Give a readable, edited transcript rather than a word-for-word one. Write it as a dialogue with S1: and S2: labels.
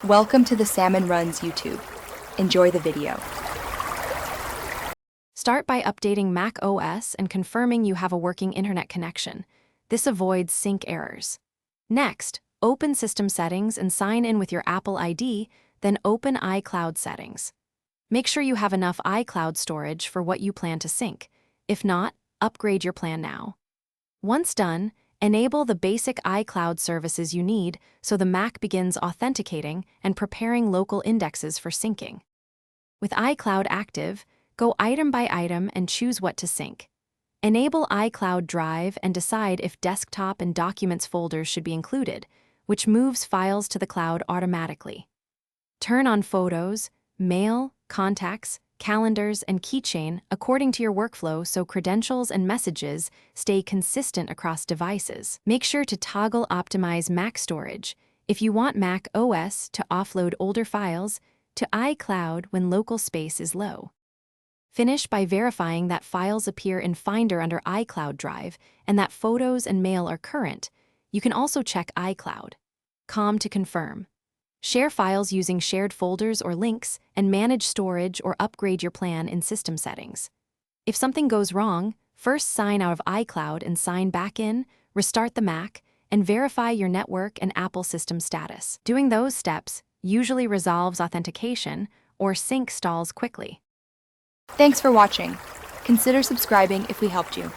S1: Welcome to the Salmon Runs YouTube. Enjoy the video.
S2: Start by updating macOS and confirming you have a working internet connection. This avoids sync errors. Next, open System Settings and sign in with your Apple ID, then open iCloud Settings. Make sure you have enough iCloud storage for what you plan to sync. If not, upgrade your plan now. Once done, enable the basic iCloud services you need so the Mac begins authenticating and preparing local indexes for syncing. With iCloud active, go item by item and choose what to sync. Enable iCloud Drive and decide if desktop and documents folders should be included, which moves files to the cloud automatically. Turn on Photos, Mail, Contacts, Calendars, and Keychain according to your workflow so credentials and messages stay consistent across devices. Make sure to toggle Optimize Mac Storage if you want Mac OS to offload older files to iCloud when local space is low. Finish by verifying that files appear in Finder under iCloud Drive and that photos and mail are current. You can also check iCloud. Com to confirm. Share files using shared folders or links and manage storage or upgrade your plan in System Settings. If something goes wrong, first sign out of iCloud and sign back in, restart the Mac, and verify your network and Apple system status. Doing those steps usually resolves authentication or sync stalls quickly.
S1: Thanks for watching. Consider subscribing if we helped you.